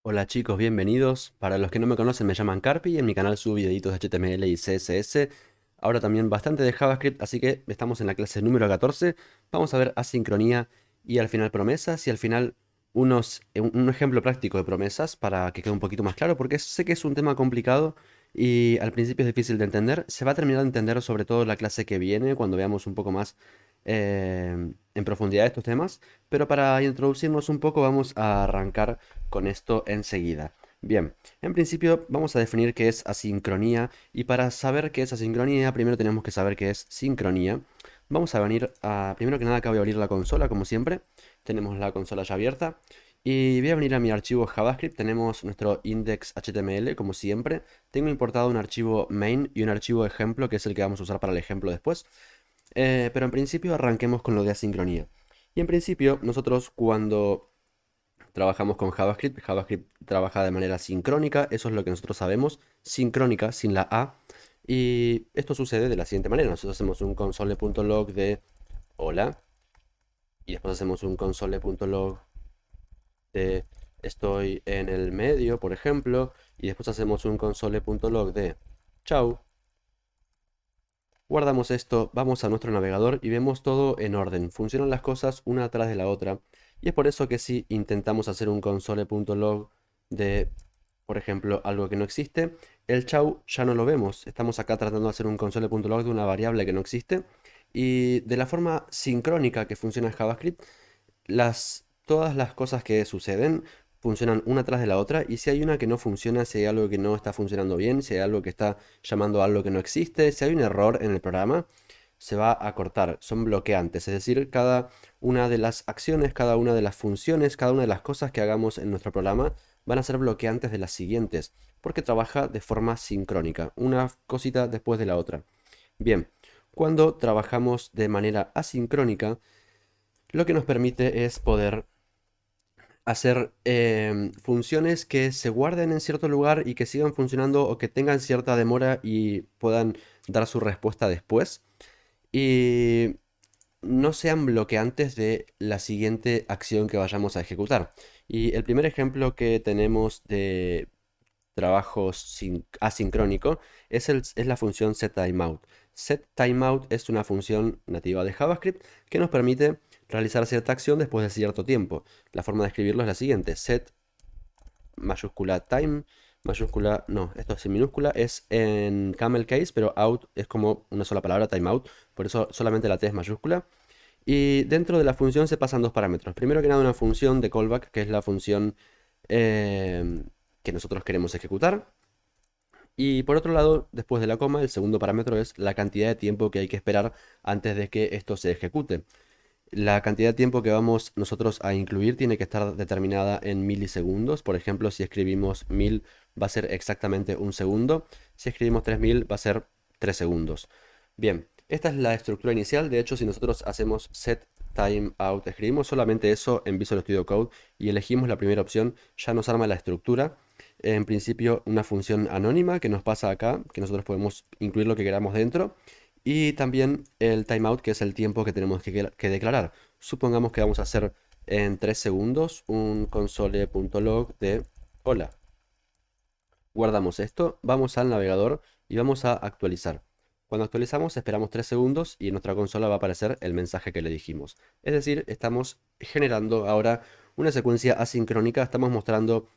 Hola chicos, bienvenidos. Para los que no me conocen, me llaman Carpi y en mi canal subo videitos de HTML y CSS. Ahora también bastante de JavaScript, así que estamos en la clase número 14. Vamos a ver asincronía y al final promesas y al final un ejemplo práctico de promesas para que quede un poquito más claro, porque sé que es un tema complicado y al principio es difícil de entender. Se va a terminar de entender sobre todo en la clase que viene, cuando veamos un poco más en profundidad estos temas. Pero para introducirnos un poco vamos a arrancar con esto enseguida. Bien, en principio vamos a definir qué es asincronía y para saber qué es asincronía primero tenemos que saber qué es sincronía. Vamos a venir a, primero que nada acá voy a abrir la consola como siempre, tenemos la consola ya abierta y voy a venir a mi archivo JavaScript, tenemos nuestro index.html como siempre, tengo importado un archivo main y un archivo ejemplo que es el que vamos a usar para el ejemplo después. Pero en principio arranquemos con lo de asincronía. Y en principio nosotros cuando trabajamos con JavaScript. JavaScript trabaja de manera sincrónica, eso es lo que nosotros sabemos, sincrónica sin la A. Y esto sucede de la siguiente manera. Nosotros hacemos un console.log de hola y después hacemos un console.log de estoy en el medio, por ejemplo, y después hacemos un console.log de chau. Guardamos esto, vamos a nuestro navegador y vemos todo en orden. Funcionan las cosas una atrás de la otra. Y es por eso que si intentamos hacer un console.log de, por ejemplo, algo que no existe, el chau ya no lo vemos. Estamos acá tratando de hacer un console.log de una variable que no existe. Y de la forma sincrónica que funciona JavaScript, todas las cosas que suceden funcionan una tras de la otra y si hay una que no funciona, si hay algo que no está funcionando bien, si hay algo que está llamando a algo que no existe, si hay un error en el programa, se va a cortar. Son bloqueantes, es decir, cada una de las acciones, cada una de las funciones, cada una de las cosas que hagamos en nuestro programa van a ser bloqueantes de las siguientes, porque trabaja de forma sincrónica, una cosita después de la otra. Bien, cuando trabajamos de manera asincrónica, lo que nos permite es poder hacer funciones que se guarden en cierto lugar y que sigan funcionando o que tengan cierta demora y puedan dar su respuesta después y no sean bloqueantes de la siguiente acción que vayamos a ejecutar. Y el primer ejemplo que tenemos de trabajo asincrónico es la función setTimeout. SetTimeout es una función nativa de JavaScript que nos permite realizar cierta acción después de cierto tiempo. La forma de escribirlo es la siguiente: set mayúscula time, mayúscula, no, esto es en minúscula, es en camel case, pero out es como una sola palabra, timeout, por eso solamente la T es mayúscula. Y dentro de la función se pasan dos parámetros. Primero que nada una función de callback, que es la función que nosotros queremos ejecutar. Y por otro lado, después de la coma, el segundo parámetro es la cantidad de tiempo que hay que esperar antes de que esto se ejecute. La cantidad de tiempo que vamos nosotros a incluir tiene que estar determinada en milisegundos. Por ejemplo, si escribimos 1000 va a ser exactamente un segundo. Si escribimos 3000 va a ser 3 segundos. Bien, esta es la estructura inicial. De hecho, si nosotros hacemos set timeout, escribimos solamente eso en Visual Studio Code y elegimos la primera opción, ya nos arma la estructura. En principio, una función anónima que nos pasa acá, que nosotros podemos incluir lo que queramos dentro. Y también el timeout, que es el tiempo que tenemos que declarar. Supongamos que vamos a hacer en 3 segundos un console.log de hola. Guardamos esto, vamos al navegador y vamos a actualizar. Cuando actualizamos esperamos 3 segundos y en nuestra consola va a aparecer el mensaje que le dijimos. Es decir, estamos generando ahora una secuencia asincrónica, estamos mostrando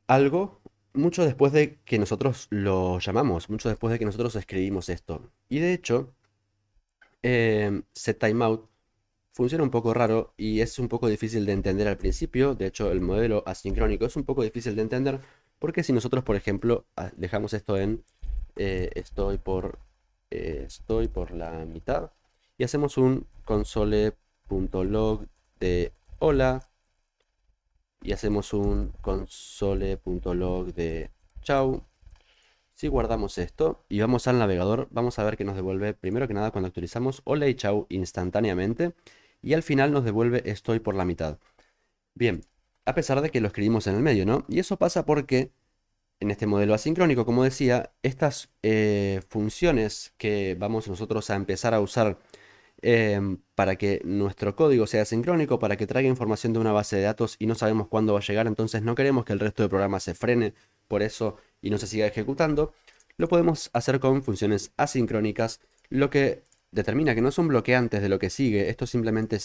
algo mucho después de que nosotros lo llamamos, mucho después de que nosotros escribimos esto. Y de hecho, setTimeout funciona un poco raro y es un poco difícil de entender al principio. De hecho, el modelo asincrónico es un poco difícil de entender porque si nosotros, por ejemplo, dejamos esto en eh, estoy por, estoy por la mitad y hacemos un console.log de hola y hacemos un console.log de chau. Si guardamos esto y vamos al navegador, vamos a ver que nos devuelve, primero que nada, cuando actualizamos hola y chau instantáneamente, y al final nos devuelve estoy por la mitad. Bien, a pesar de que lo escribimos en el medio, ¿no? Y eso pasa porque en este modelo asincrónico, como decía, estas funciones que vamos nosotros a empezar a usar para que nuestro código sea sincrónico, para que traiga información de una base de datos y no sabemos cuándo va a llegar, entonces no queremos que el resto del programa se frene por eso y no se siga ejecutando, lo podemos hacer con funciones asincrónicas, lo que determina que no son bloqueantes de lo que sigue, esto simplemente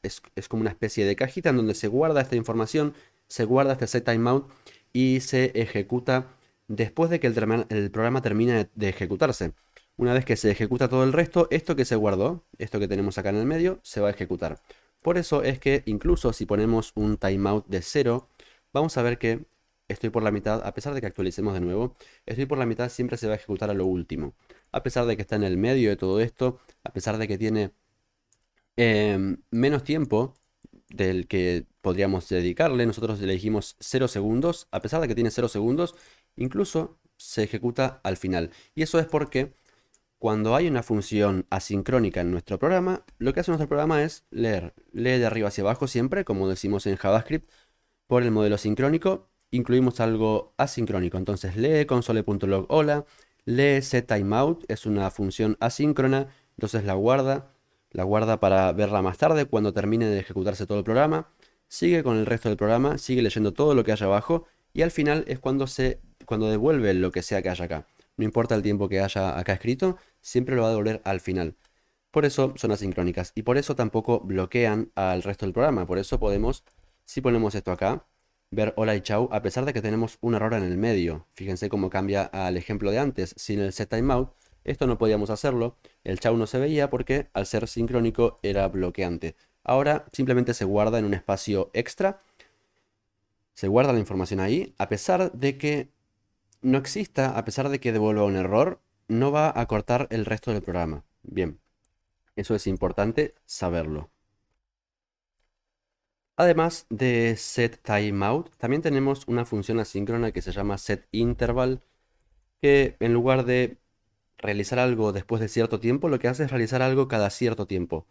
es como una especie de cajita en donde se guarda esta información, se guarda este setTimeout y se ejecuta después de que el programa termine de ejecutarse. Una vez que se ejecuta todo el resto, esto que se guardó, esto que tenemos acá en el medio, se va a ejecutar. Por eso es que incluso si ponemos un timeout de 0, vamos a ver que estoy por la mitad, a pesar de que actualicemos de nuevo, estoy por la mitad siempre se va a ejecutar a lo último. A pesar de que está en el medio de todo esto, a pesar de que tiene menos tiempo del que podríamos dedicarle, nosotros le dijimos 0 segundos, a pesar de que tiene 0 segundos, incluso se ejecuta al final. Y eso es porque cuando hay una función asincrónica en nuestro programa, lo que hace nuestro programa es leer. Lee de arriba hacia abajo siempre, como decimos en JavaScript. Por el modelo sincrónico, incluimos algo asincrónico. Entonces lee console.log hola, lee setTimeout, es una función asíncrona, entonces la guarda para verla más tarde cuando termine de ejecutarse todo el programa. Sigue con el resto del programa, sigue leyendo todo lo que haya abajo y al final es cuando devuelve lo que sea que haya acá. No importa el tiempo que haya acá escrito, siempre lo va a devolver al final. Por eso son asincrónicas y por eso tampoco bloquean al resto del programa. Por eso podemos, si ponemos esto acá, ver hola y chau, a pesar de que tenemos un error en el medio. Fíjense cómo cambia al ejemplo de antes. Sin el setTimeout, esto no podíamos hacerlo. El chau no se veía porque al ser sincrónico era bloqueante. Ahora simplemente se guarda en un espacio extra. Se guarda la información ahí, a pesar de que no exista, a pesar de que devuelva un error, no va a cortar el resto del programa. Bien, eso es importante saberlo. Además de setTimeout, también tenemos una función asíncrona que se llama setInterval, que en lugar de realizar algo después de cierto tiempo, lo que hace es realizar algo cada cierto tiempo.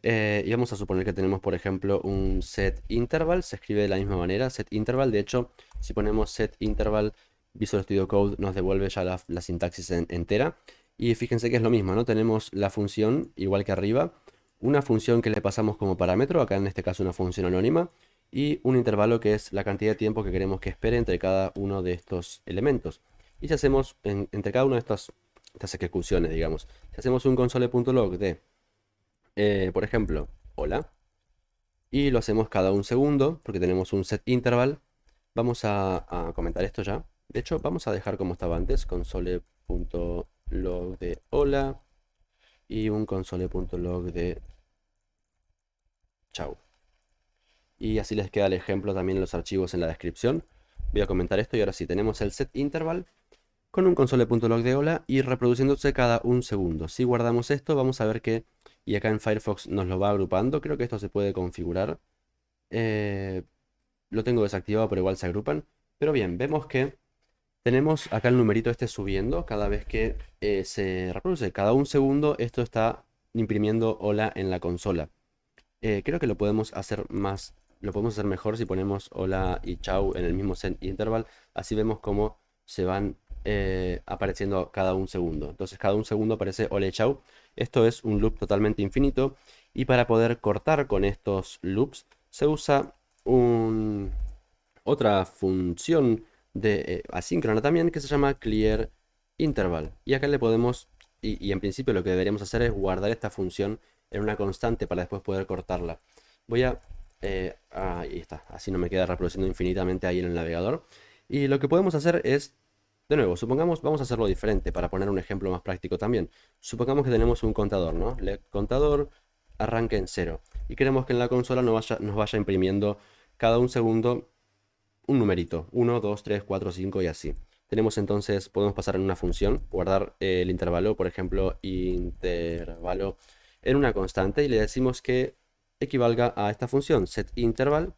Y vamos a suponer que tenemos, por ejemplo, un setInterval, se escribe de la misma manera, setInterval. De hecho, si ponemos setInterval, Visual Studio Code nos devuelve ya la sintaxis entera. Y fíjense que es lo mismo, ¿no? Tenemos la función, igual que arriba, una función que le pasamos como parámetro, acá en este caso una función anónima, y un intervalo que es la cantidad de tiempo que queremos que espere entre cada uno de estos elementos. Y si hacemos entre cada una de estas ejecuciones, digamos, si hacemos un console.log de, por ejemplo, hola, y lo hacemos cada un segundo, porque tenemos un set interval, vamos a comentar esto ya. De hecho, vamos a dejar como estaba antes, console.log de hola y un console.log de chau. Y así les queda el ejemplo también en los archivos en la descripción. Voy a comentar esto y ahora sí, tenemos el set interval con un console.log de hola y reproduciéndose cada un segundo. Si guardamos esto, vamos a ver que, y acá en Firefox nos lo va agrupando, creo que esto se puede configurar. Eh, lo tengo desactivado, pero igual se agrupan. Pero bien, vemos que tenemos acá el numerito este subiendo cada vez que se reproduce. Cada un segundo esto está imprimiendo hola en la consola. Creo que lo podemos hacer mejor si ponemos hola y chau en el mismo set interval. Así vemos cómo se van apareciendo cada un segundo. Entonces cada un segundo aparece hola y chau. Esto es un loop totalmente infinito. Y para poder cortar con estos loops se usa otra función asíncrona también que se llama clear interval. Y acá le podemos, y en principio lo que deberíamos hacer es guardar esta función en una constante para después poder cortarla. Voy a... ahí está, así no me queda reproduciendo infinitamente ahí en el navegador. Y lo que podemos hacer es, de nuevo, supongamos, vamos a hacerlo diferente para poner un ejemplo más práctico también. Supongamos que tenemos un contador, ¿no? El contador arranca en 0 y queremos que en la consola nos vaya imprimiendo cada un segundo un numerito, 1, 2, 3, 4, 5 y así. Tenemos entonces, podemos pasar en una función, guardar el intervalo, por ejemplo, intervalo en una constante y le decimos que equivalga a esta función, setInterval.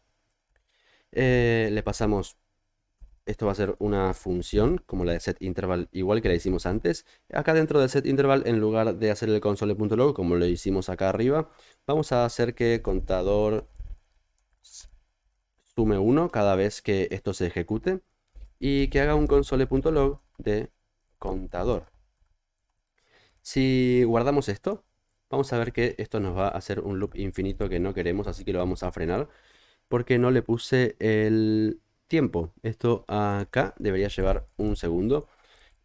Le pasamos, esto va a ser una función como la de setInterval, igual que la hicimos antes. Acá dentro del setInterval, en lugar de hacer el console.log, como lo hicimos acá arriba, vamos a hacer que contador sume 1 cada vez que esto se ejecute y que haga un console.log de contador. Si guardamos esto, vamos a ver que esto nos va a hacer un loop infinito que no queremos, así que lo vamos a frenar porque no le puse el tiempo. Esto acá debería llevar un segundo.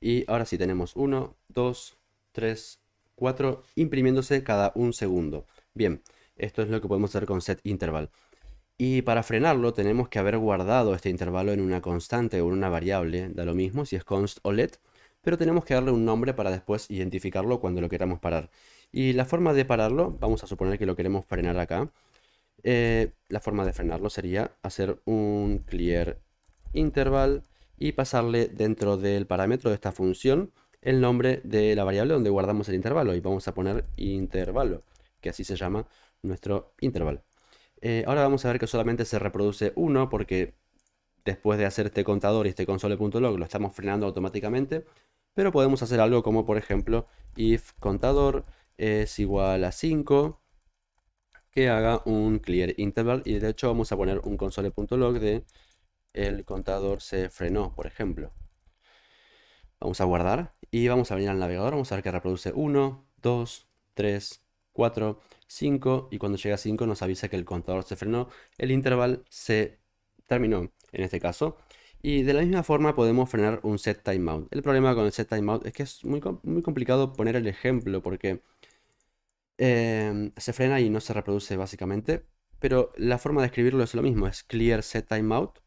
Y ahora sí tenemos 1, 2, 3, 4 imprimiéndose cada un segundo. Bien, esto es lo que podemos hacer con setInterval. Y para frenarlo tenemos que haber guardado este intervalo en una constante o en una variable, da lo mismo si es const o let, pero tenemos que darle un nombre para después identificarlo cuando lo queramos parar. Y la forma de pararlo, vamos a suponer que lo queremos frenar acá. La forma de frenarlo sería hacer un clear interval y pasarle dentro del parámetro de esta función el nombre de la variable donde guardamos el intervalo y vamos a poner intervalo, que así se llama nuestro intervalo. Ahora vamos a ver que solamente se reproduce uno porque después de hacer este contador y este console.log lo estamos frenando automáticamente, pero podemos hacer algo como por ejemplo if contador es igual a 5 que haga un clear interval y de hecho vamos a poner un console.log de el contador se frenó, por ejemplo. Vamos a guardar y vamos a venir al navegador, vamos a ver que reproduce 1, 2, 3, 4, 5 y cuando llega a 5 nos avisa que el contador se frenó, el interval se terminó en este caso. Y de la misma forma podemos frenar un set timeout. El problema con el set timeout es que es muy complicado poner el ejemplo porque se frena y no se reproduce básicamente, pero la forma de escribirlo es lo mismo, es clear set timeout,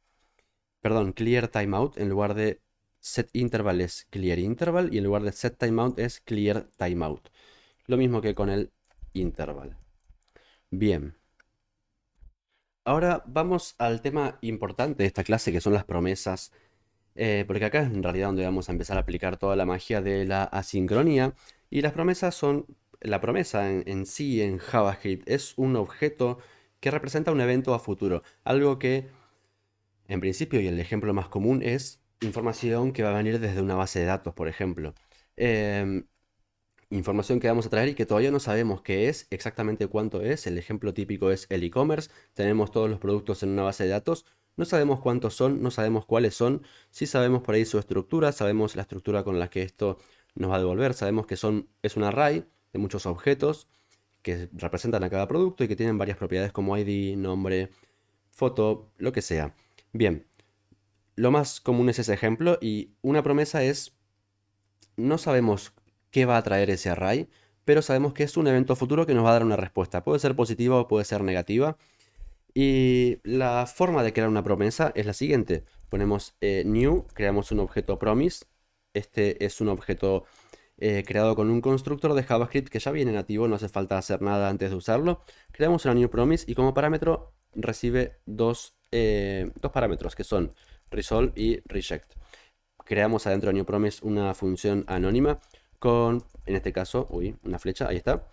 perdón, clear timeout en lugar de set interval es clear interval y en lugar de set timeout es clear timeout. Lo mismo que con el interval. Bien. Ahora vamos al tema importante de esta clase que son las promesas, porque acá es en realidad donde vamos a empezar a aplicar toda la magia de la asincronía y las promesas son, la promesa en sí en JavaScript es un objeto que representa un evento a futuro, algo que en principio, y el ejemplo más común es información que va a venir desde una base de datos, por ejemplo. Em, Información que vamos a traer y que todavía no sabemos qué es, exactamente cuánto es. El ejemplo típico es el e-commerce. Tenemos todos los productos en una base de datos. No sabemos cuántos son, no sabemos cuáles son. Sí sabemos por ahí su estructura, sabemos la estructura con la que esto nos va a devolver. Sabemos que es un array de muchos objetos que representan a cada producto y que tienen varias propiedades como ID, nombre, foto, lo que sea. Bien, lo más común es ese ejemplo y una promesa es, no sabemos qué va a traer ese array, pero sabemos que es un evento futuro que nos va a dar una respuesta. Puede ser positiva o puede ser negativa. Y la forma de crear una promesa es la siguiente. Ponemos new, creamos un objeto promise. Este es un objeto creado con un constructor de JavaScript que ya viene nativo, no hace falta hacer nada antes de usarlo. Creamos una new promise y como parámetro recibe dos parámetros que son resolve y reject. Creamos adentro de new promise una función anónima con, en este caso, una flecha, ahí está.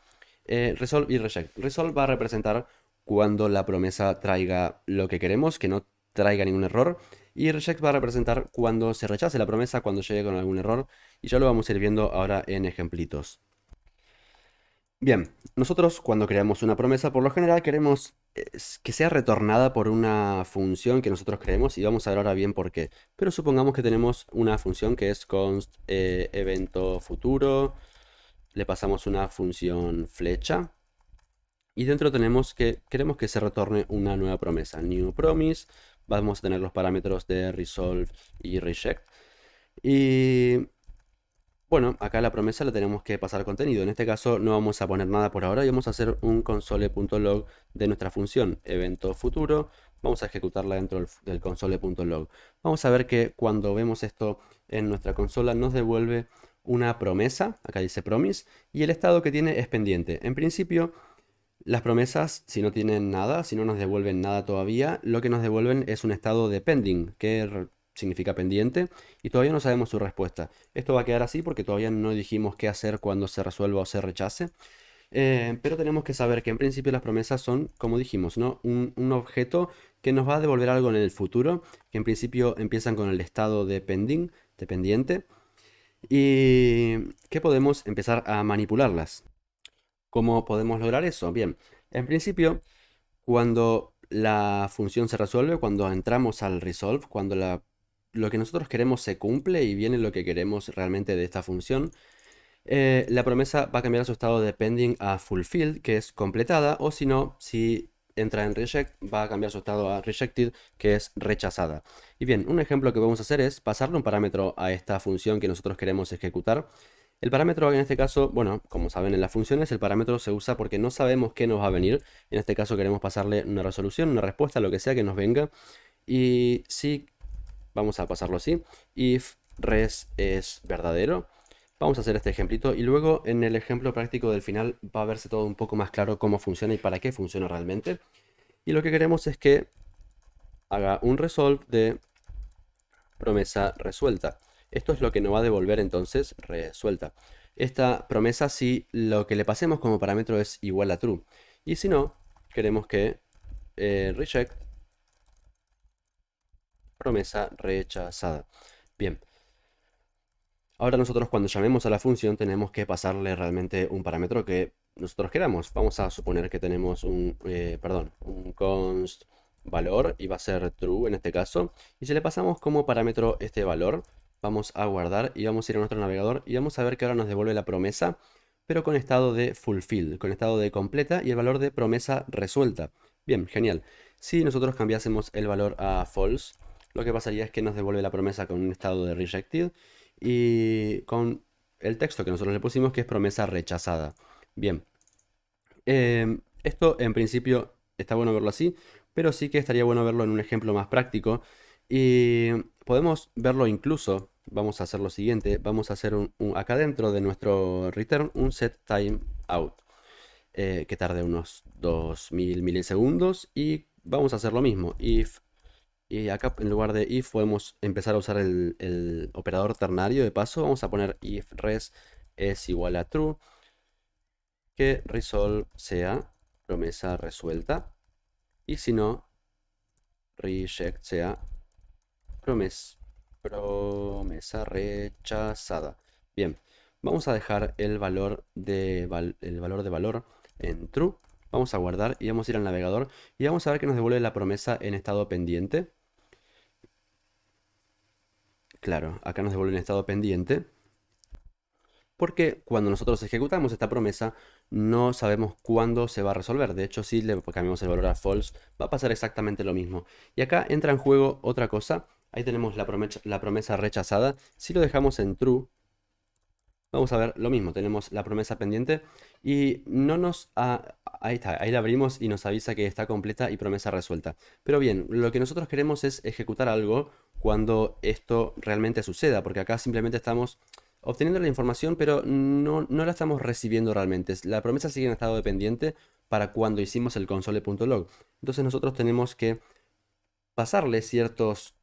Resolve y reject. Resolve va a representar cuando la promesa traiga lo que queremos, que no traiga ningún error. Y reject va a representar cuando se rechace la promesa, cuando llegue con algún error. Y ya lo vamos a ir viendo ahora en ejemplitos. Bien, nosotros cuando creamos una promesa, por lo general queremos que sea retornada por una función que nosotros creemos y vamos a ver ahora bien por qué. Pero supongamos que tenemos una función que es const evento futuro, le pasamos una función flecha y dentro tenemos que queremos que se retorne una nueva promesa, new promise, vamos a tener los parámetros de resolve y reject. Y bueno, acá la promesa la tenemos que pasar contenido. En este caso no vamos a poner nada por ahora y vamos a hacer un console.log de nuestra función evento futuro. Vamos a ejecutarla dentro del console.log. Vamos a ver que cuando vemos esto en nuestra consola nos devuelve una promesa, acá dice promise, y el estado que tiene es pendiente. En principio, las promesas, si no tienen nada, si no nos devuelven nada todavía, lo que nos devuelven es un estado de pending, que significa pendiente, y todavía no sabemos su respuesta. Esto va a quedar así porque todavía no dijimos qué hacer cuando se resuelva o se rechace. Pero tenemos que saber que en principio las promesas son, como dijimos, ¿no? Un objeto que nos va a devolver algo en el futuro, que en principio empiezan con el estado de pending, de pendiente, y que podemos empezar a manipularlas. ¿Cómo podemos lograr eso? Bien, en principio, cuando la función se resuelve, cuando entramos al resolve, cuando lo que nosotros queremos se cumple y viene lo que queremos realmente de esta función, La promesa va a cambiar su estado de pending a fulfilled, que es completada, o si no, si entra en reject, va a cambiar su estado a rejected, que es rechazada. Y bien, un ejemplo que vamos a hacer es pasarle un parámetro a esta función que nosotros queremos ejecutar. El parámetro en este caso, bueno, como saben en las funciones, el parámetro se usa porque no sabemos qué nos va a venir. En este caso queremos pasarle una resolución, una respuesta, lo que sea que nos venga. Y si, vamos a pasarlo así, if res es verdadero, vamos a hacer este ejemplito y luego en el ejemplo práctico del final va a verse todo un poco más claro cómo funciona y para qué funciona realmente. Y lo que queremos es que haga un resolve de promesa resuelta. Esto es lo que nos va a devolver entonces resuelta. Esta promesa si lo que le pasemos como parámetro es igual a true. Y si no, queremos que reject promesa rechazada. Bien. Ahora nosotros cuando llamemos a la función tenemos que pasarle realmente un parámetro que nosotros queramos. Vamos a suponer que tenemos un const valor y va a ser true en este caso. Y si le pasamos como parámetro este valor, vamos a guardar y vamos a ir a nuestro navegador y vamos a ver que ahora nos devuelve la promesa, pero con estado de fulfilled, con estado de completa y el valor de promesa resuelta. Bien, genial. Si nosotros cambiásemos el valor a false, lo que pasaría es que nos devuelve la promesa con un estado de rejected y con el texto que nosotros le pusimos que es promesa rechazada. Bien, esto en principio está bueno verlo así, pero sí que estaría bueno verlo en un ejemplo más práctico y podemos verlo incluso, vamos a hacer lo siguiente, vamos a hacer acá dentro de nuestro return un set time out que tarde unos 2000 milisegundos y vamos a hacer lo mismo, if. Y acá en lugar de if podemos empezar a usar el operador ternario de paso. Vamos a poner if res es igual a true, que resolve sea promesa resuelta. Y si no, reject sea promesa rechazada. Bien, vamos a dejar el valor de valor en true. Vamos a guardar y vamos a ir al navegador y vamos a ver que nos devuelve la promesa en estado pendiente. Claro, acá nos devuelve en estado pendiente. Porque cuando nosotros ejecutamos esta promesa, no sabemos cuándo se va a resolver. De hecho, si le cambiamos el valor a false, va a pasar exactamente lo mismo. Y acá entra en juego otra cosa. Ahí tenemos la promesa rechazada. Si lo dejamos en true, vamos a ver lo mismo. Tenemos la promesa pendiente y no nos... ahí está, ahí la abrimos y nos avisa que está completa y promesa resuelta. Pero bien, lo que nosotros queremos es ejecutar algo cuando esto realmente suceda. Porque acá simplemente estamos obteniendo la información, pero no la estamos recibiendo realmente. La promesa sigue en estado dependiente para cuando hicimos el console.log. Entonces nosotros tenemos que pasarle ciertos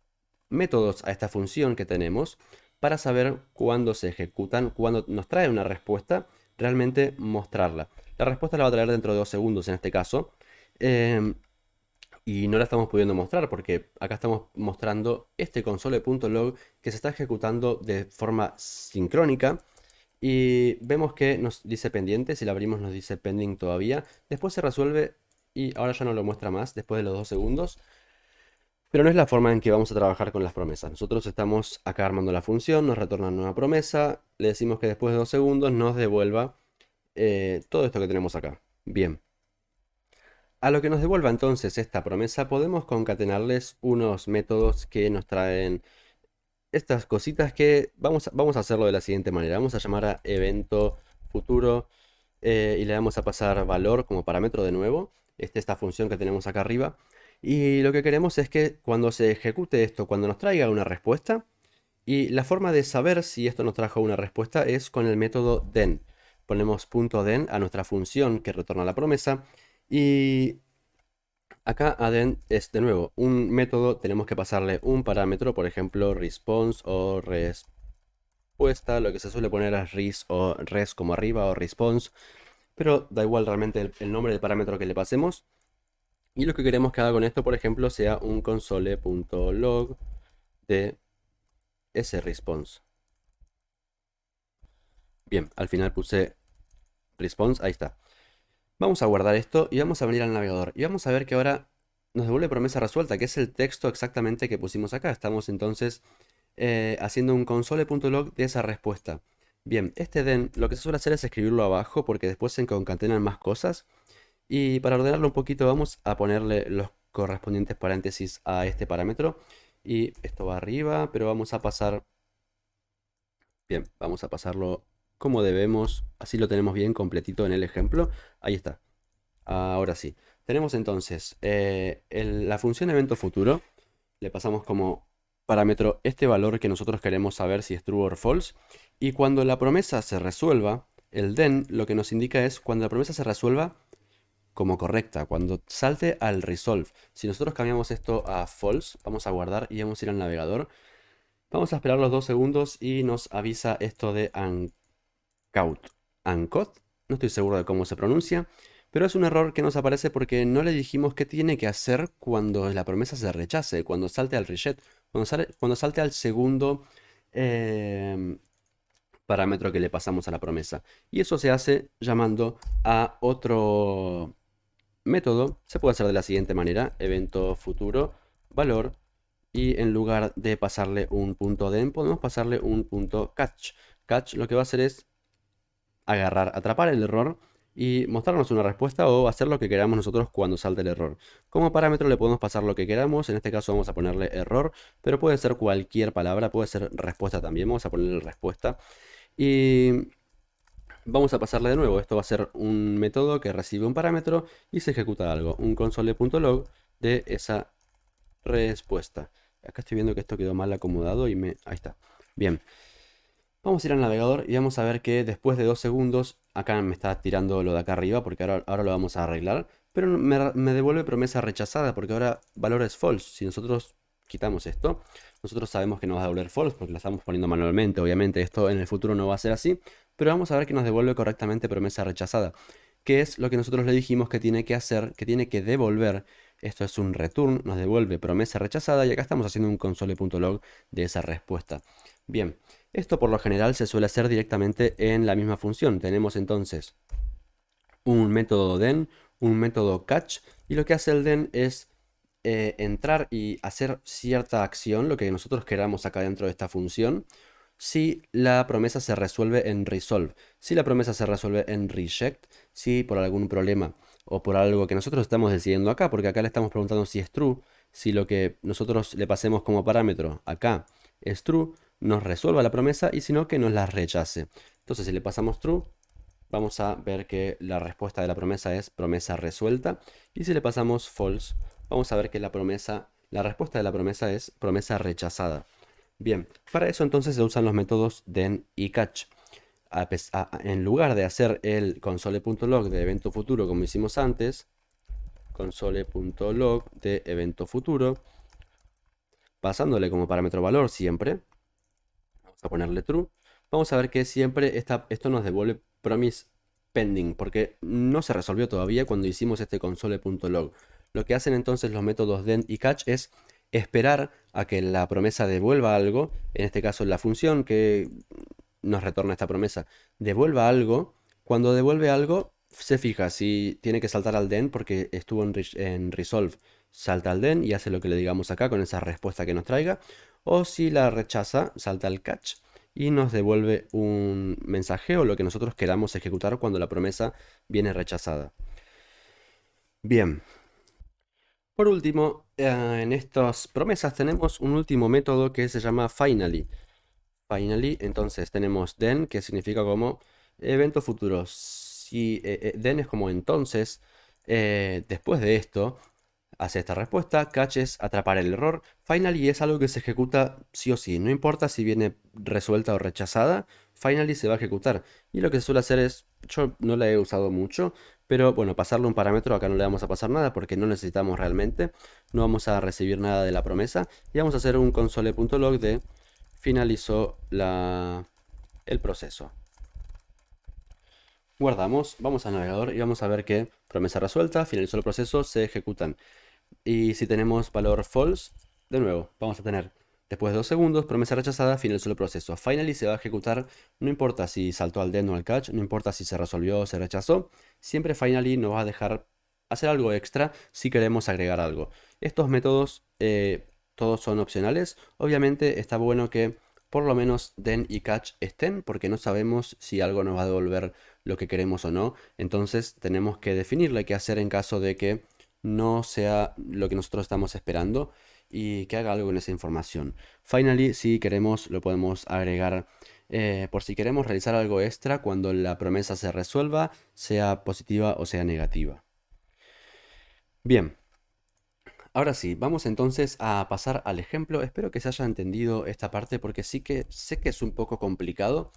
métodos a esta función que tenemos para saber cuándo se ejecutan, cuándo nos trae una respuesta, realmente mostrarla. La respuesta la va a traer dentro de 2 segundos en este caso. em, y no la estamos pudiendo mostrar porque acá estamos mostrando este console.log que se está ejecutando de forma sincrónica y vemos que nos dice pendiente, si la abrimos nos dice pending todavía, después se resuelve y ahora ya no lo muestra más después de los 2 segundos, pero no es la forma en que vamos a trabajar con las promesas. Nosotros estamos acá armando la función, nos retorna una nueva promesa, le decimos que después de 2 segundos nos devuelva todo esto que tenemos acá. Bien. A lo que nos devuelva entonces esta promesa, podemos concatenarles unos métodos que nos traen estas cositas que vamos a hacerlo de la siguiente manera. Vamos a llamar a evento futuro y le vamos a pasar valor como parámetro de nuevo. Esta función que tenemos acá arriba. Y lo que queremos es que cuando se ejecute esto, cuando nos traiga una respuesta, y la forma de saber si esto nos trajo una respuesta es con el método then. Ponemos .then a nuestra función que retorna la promesa y acá add es de nuevo un método, tenemos que pasarle un parámetro, por ejemplo response o respuesta, lo que se suele poner es res o res como arriba o response, pero da igual realmente el nombre del parámetro que le pasemos. Y lo que queremos que haga con esto, por ejemplo, sea un console.log de ese response. Bien, al final puse response, ahí está. Vamos a guardar esto y vamos a venir al navegador. Y vamos a ver que ahora nos devuelve promesa resuelta, que es el texto exactamente que pusimos acá. Estamos entonces haciendo un console.log de esa respuesta. Bien, este den lo que se suele hacer es escribirlo abajo porque después se concatenan más cosas. Y para ordenarlo un poquito vamos a ponerle los correspondientes paréntesis a este parámetro. Y esto va arriba, pero vamos a pasar... Bien, vamos a pasarlo como debemos. Así lo tenemos bien completito en el ejemplo. Ahí está. Ahora sí. Tenemos entonces la función evento futuro. Le pasamos como parámetro este valor que nosotros queremos saber si es true o false. Y cuando la promesa se resuelva, el then lo que nos indica es cuando la promesa se resuelva como correcta, cuando salte al resolve. Si nosotros cambiamos esto a false, vamos a guardar y vamos a ir al navegador. Vamos a esperar los 2 segundos y nos avisa esto de uncaut. Uncaut, no estoy seguro de cómo se pronuncia, pero es un error que nos aparece porque no le dijimos qué tiene que hacer cuando la promesa se rechace, cuando salte al reject, cuando salte al segundo em, parámetro que le pasamos a la promesa. Y eso se hace llamando a otro método. Se puede hacer de la siguiente manera: evento futuro, valor, y en lugar de pasarle un punto den, podemos pasarle un punto catch. Catch lo que va a hacer es agarrar, atrapar el error y mostrarnos una respuesta o hacer lo que queramos nosotros cuando salte el error. Como parámetro le podemos pasar lo que queramos, en este caso vamos a ponerle error, pero puede ser cualquier palabra, puede ser respuesta también, vamos a ponerle respuesta. Y vamos a pasarle de nuevo, esto va a ser un método que recibe un parámetro y se ejecuta algo, un console.log de esa respuesta. Acá estoy viendo que esto quedó mal acomodado y me... Ahí está. Bien. Vamos a ir al navegador y vamos a ver que después de 2 segundos, acá me está tirando lo de acá arriba porque ahora lo vamos a arreglar, pero me devuelve promesa rechazada porque ahora valor es false. Si nosotros quitamos esto, nosotros sabemos que nos va a devolver false porque la estamos poniendo manualmente. Obviamente esto en el futuro no va a ser así, pero vamos a ver que nos devuelve correctamente promesa rechazada, que es lo que nosotros le dijimos que tiene que hacer, que tiene que devolver. Esto es un return, nos devuelve promesa rechazada y acá estamos haciendo un console.log de esa respuesta. Bien. Esto por lo general se suele hacer directamente en la misma función. Tenemos entonces un método den, un método catch, y lo que hace el den es entrar y hacer cierta acción, lo que nosotros queramos acá dentro de esta función, si la promesa se resuelve en resolve. Si la promesa se resuelve en reject, si por algún problema o por algo que nosotros estamos decidiendo acá, porque acá le estamos preguntando si es true, si lo que nosotros le pasemos como parámetro acá es true, nos resuelva la promesa, y si no, que nos la rechace. Entonces, si le pasamos true, vamos a ver que la respuesta de la promesa es promesa resuelta. Y si le pasamos false, vamos a ver que la respuesta de la promesa es promesa rechazada. Bien, para eso entonces se usan los métodos den y catch. En lugar de hacer el console.log de evento futuro como hicimos antes, console.log de evento futuro, pasándole como parámetro valor siempre, vamos a ponerle true, vamos a ver que siempre esto nos devuelve promise pending, porque no se resolvió todavía cuando hicimos este console.log. Lo que hacen entonces los métodos den y catch es esperar a que la promesa devuelva algo, en este caso la función que nos retorna esta promesa devuelva algo. Cuando devuelve algo, se fija si tiene que saltar al den porque estuvo en resolve, salta al den y hace lo que le digamos acá con esa respuesta que nos traiga, o si la rechaza, salta al catch y nos devuelve un mensaje o lo que nosotros queramos ejecutar cuando la promesa viene rechazada. Bien, por último, en estas promesas tenemos un último método que se llama finally. Finally, entonces tenemos then, que significa como evento futuro. Si then es como entonces, después de esto, hace esta respuesta. Catch es atrapar el error. Finally es algo que se ejecuta sí o sí. No importa si viene resuelta o rechazada, finally se va a ejecutar. Y lo que se suele hacer es, yo no la he usado mucho, pero bueno, pasarle un parámetro, acá no le vamos a pasar nada porque no necesitamos realmente. No vamos a recibir nada de la promesa. Y vamos a hacer un console.log de finalizó el proceso. Guardamos, vamos al navegador y vamos a ver que promesa resuelta, finalizó el proceso, se ejecutan. Y si tenemos valor false, de nuevo, vamos a tener después de 2 segundos, promesa rechazada, finalizó el proceso. Finally se va a ejecutar, no importa si saltó al den o al catch, no importa si se resolvió o se rechazó, siempre finally nos va a dejar hacer algo extra si queremos agregar algo. Estos métodos todos son opcionales. Obviamente está bueno que por lo menos den y catch estén, porque no sabemos si algo nos va a devolver lo que queremos o no. Entonces tenemos que definirle qué hacer en caso de que no sea lo que nosotros estamos esperando y que haga algo con esa información. Finally, si queremos, lo podemos agregar por si queremos realizar algo extra cuando la promesa se resuelva, sea positiva o sea negativa. Bien, ahora sí, vamos entonces a pasar al ejemplo. Espero que se haya entendido esta parte porque sí que sé que es un poco complicado.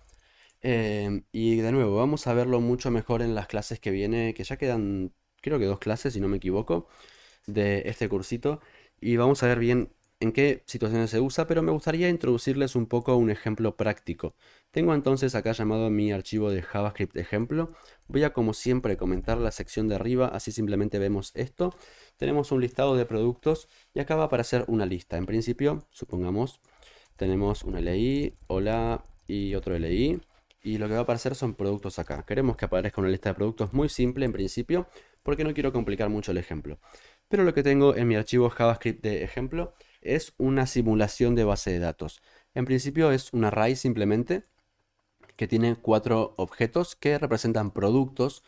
Y de nuevo, vamos a verlo mucho mejor en las clases que viene, que ya quedan, creo que 2 clases, si no me equivoco, de este cursito. Y vamos a ver bien en qué situaciones se usa, pero me gustaría introducirles un poco un ejemplo práctico. Tengo entonces acá llamado mi archivo de JavaScript ejemplo. Voy a, como siempre, comentar la sección de arriba, así simplemente vemos esto. Tenemos un listado de productos y acá va a aparecer una lista. En principio, supongamos, tenemos un LI, hola y otro LI. Y lo que va a aparecer son productos acá. Queremos que aparezca una lista de productos muy simple en principio, porque no quiero complicar mucho el ejemplo. Pero lo que tengo en mi archivo JavaScript de ejemplo es una simulación de base de datos. En principio es un array simplemente que tiene 4 objetos que representan productos,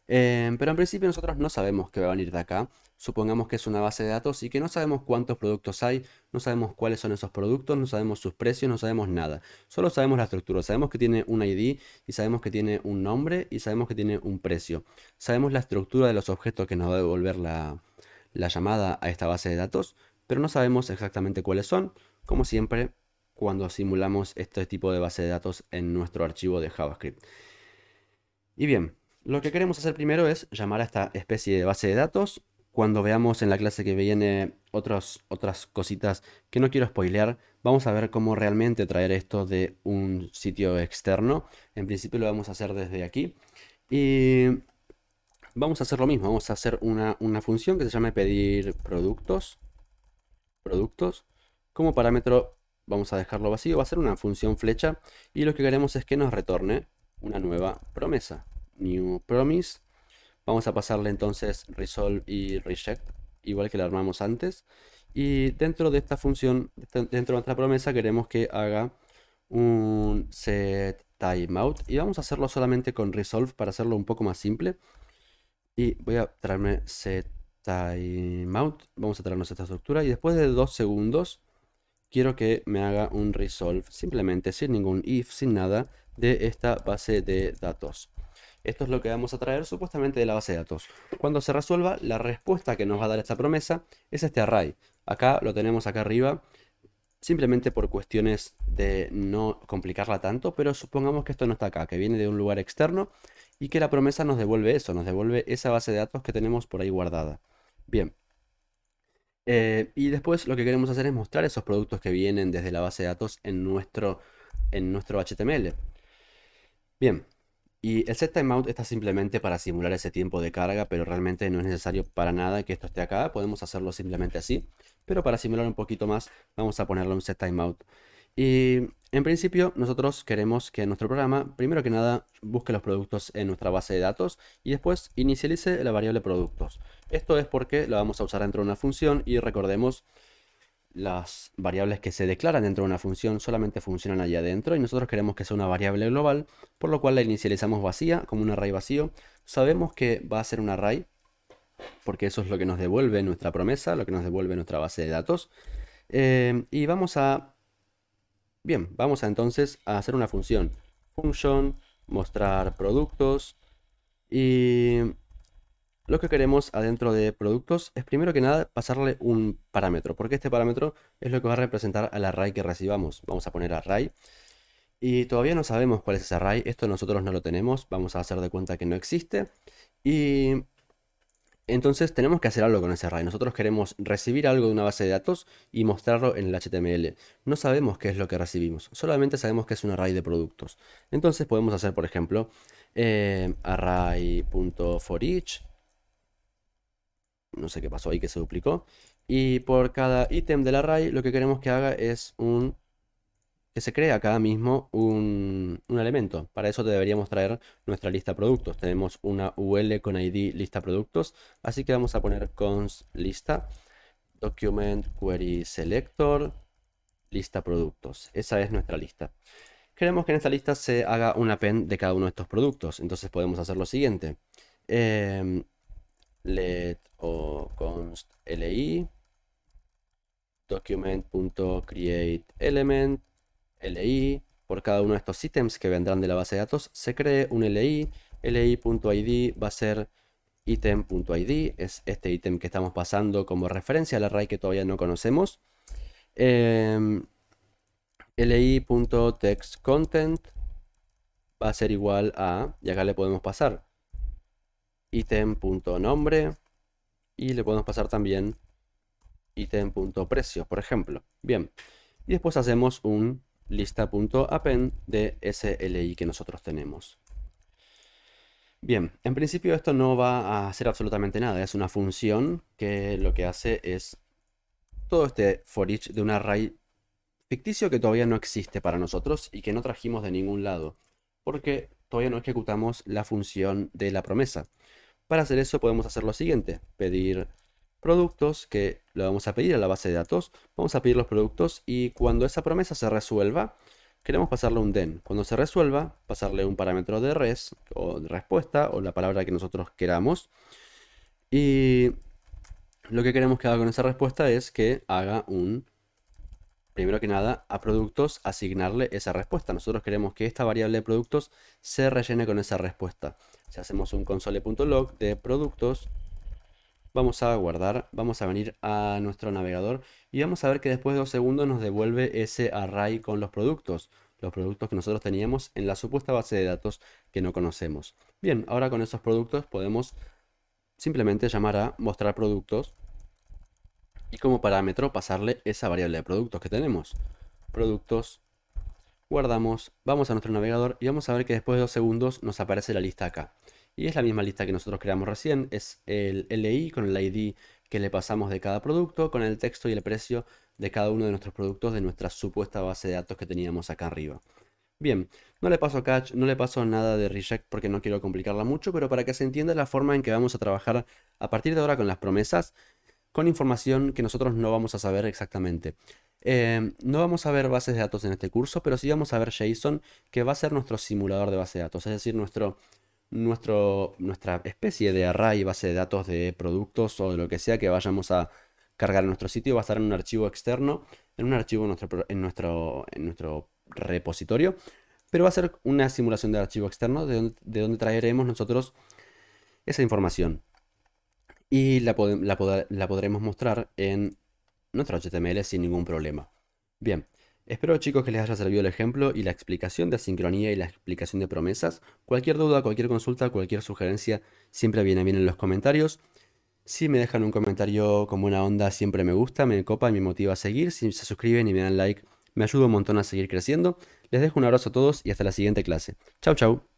pero en principio nosotros no sabemos qué va a venir de acá. Supongamos que es una base de datos y que no sabemos cuántos productos hay, no sabemos cuáles son esos productos, no sabemos sus precios, no sabemos nada. Solo sabemos la estructura, sabemos que tiene un ID y sabemos que tiene un nombre y sabemos que tiene un precio. Sabemos la estructura de los objetos que nos va a devolver la llamada a esta base de datos, pero no sabemos exactamente cuáles son, como siempre cuando simulamos este tipo de base de datos en nuestro archivo de JavaScript. Y bien, lo que queremos hacer primero es llamar a esta especie de base de datos. Cuando veamos en la clase que viene otras cositas que no quiero spoilear, vamos a ver cómo realmente traer esto de un sitio externo. En principio lo vamos a hacer desde aquí. Y vamos a hacer lo mismo, vamos a hacer una función que se llame pedir productos. Como parámetro vamos a dejarlo vacío, va a ser una función flecha y lo que queremos es que nos retorne una nueva promesa. New promise. Vamos a pasarle entonces resolve y reject, igual que la armamos antes. Y dentro de esta función, dentro de nuestra promesa, queremos que haga un set timeout. Y vamos a hacerlo solamente con resolve para hacerlo un poco más simple. Y voy a traerme set timeout. Vamos a traernos esta estructura. Y después de 2 segundos, quiero que me haga un resolve, simplemente sin ningún if, sin nada, de esta base de datos. Esto es lo que vamos a traer supuestamente de la base de datos. Cuando se resuelva, la respuesta que nos va a dar esta promesa es este array. Acá lo tenemos acá arriba, simplemente por cuestiones de no complicarla tanto, pero supongamos que esto no está acá, que viene de un lugar externo y que la promesa nos devuelve eso, nos devuelve esa base de datos que tenemos por ahí guardada. Bien. Y después lo que queremos hacer es mostrar esos productos que vienen desde la base de datos en nuestro HTML. Bien, y el setTimeout está simplemente para simular ese tiempo de carga, pero realmente no es necesario para nada que esto esté acá. Podemos hacerlo simplemente así, pero para simular un poquito más vamos a ponerle un setTimeout. Y en principio nosotros queremos que nuestro programa, primero que nada, busque los productos en nuestra base de datos y después inicialice la variable productos. Esto es porque lo vamos a usar dentro de una función y recordemos, las variables que se declaran dentro de una función solamente funcionan allá adentro y nosotros queremos que sea una variable global, por lo cual la inicializamos vacía, como un array vacío. Sabemos que va a ser un array porque eso es lo que nos devuelve nuestra promesa, lo que nos devuelve nuestra base de datos. Y vamos a entonces a hacer una función. Function, mostrar productos. Y lo que queremos adentro de productos es primero que nada pasarle un parámetro, porque este parámetro es lo que va a representar al array que recibamos. Vamos a poner array. Y todavía no sabemos cuál es ese array, esto nosotros no lo tenemos, vamos a hacer de cuenta que no existe. Y entonces tenemos que hacer algo con ese array. Nosotros queremos recibir algo de una base de datos y mostrarlo en el HTML. No sabemos qué es lo que recibimos, solamente sabemos que es un array de productos. Entonces podemos hacer, por ejemplo, array.forEach. No sé qué pasó ahí que se duplicó. Y por cada ítem del array lo que queremos que haga es que se crea acá mismo un elemento. Para eso deberíamos traer nuestra lista productos. Tenemos una UL con ID lista productos, así que vamos a poner const lista document query selector lista productos. Esa es nuestra lista. Queremos que en esta lista se haga un append de cada uno de estos productos. Entonces podemos hacer lo siguiente. Em, let o const li document.createElement li. Por cada uno de estos ítems que vendrán de la base de datos se cree un li. li.id va a ser item.id, es este ítem que estamos pasando como referencia al array que todavía no conocemos. li.textContent va a ser igual a, y acá le podemos pasar item.nombre y le podemos pasar también item.precio, por ejemplo. Bien, y después hacemos un lista.append de ese li que nosotros tenemos. Bien, en principio esto no va a hacer absolutamente nada, es una función que lo que hace es todo este for each de un array ficticio que todavía no existe para nosotros y que no trajimos de ningún lado, porque todavía no ejecutamos la función de la promesa. Para hacer eso podemos hacer lo siguiente, pedir productos, que lo vamos a pedir a la base de datos, vamos a pedir los productos y cuando esa promesa se resuelva, queremos pasarle un den. Cuando se resuelva, pasarle un parámetro de res o de respuesta o la palabra que nosotros queramos. Y lo que queremos que haga con esa respuesta es que haga un, primero que nada, a productos asignarle esa respuesta. Nosotros queremos que esta variable de productos se rellene con esa respuesta. Si hacemos un console.log de productos, vamos a guardar, vamos a venir a nuestro navegador y vamos a ver que después de 2 segundos nos devuelve ese array con los productos que nosotros teníamos en la supuesta base de datos que no conocemos. Bien, ahora con esos productos podemos simplemente llamar a mostrar productos y como parámetro pasarle esa variable de productos que tenemos. Productos, guardamos, vamos a nuestro navegador y vamos a ver que después de 2 segundos nos aparece la lista acá. Y es la misma lista que nosotros creamos recién, es el LI con el ID que le pasamos de cada producto, con el texto y el precio de cada uno de nuestros productos de nuestra supuesta base de datos que teníamos acá arriba. Bien, no le paso catch, no le paso nada de reject porque no quiero complicarla mucho, pero para que se entienda la forma en que vamos a trabajar a partir de ahora con las promesas, con información que nosotros no vamos a saber exactamente. No vamos a ver bases de datos en este curso, pero sí vamos a ver JSON, que va a ser nuestro simulador de base de datos, es decir, nuestra especie de array, base de datos de productos o de lo que sea que vayamos a cargar en nuestro sitio, va a estar en un archivo externo, en un archivo en nuestro repositorio, pero va a ser una simulación de archivo externo de donde traeremos nosotros esa información y la podremos mostrar en nuestro HTML sin ningún problema. Bien, espero chicos que les haya servido el ejemplo y la explicación de asincronía y la explicación de promesas. Cualquier duda, cualquier consulta, cualquier sugerencia siempre viene bien en los comentarios. Si me dejan un comentario con buena onda siempre me gusta, me copa y me motiva a seguir. Si se suscriben y me dan like me ayuda un montón a seguir creciendo. Les dejo un abrazo a todos y hasta la siguiente clase. Chau chau.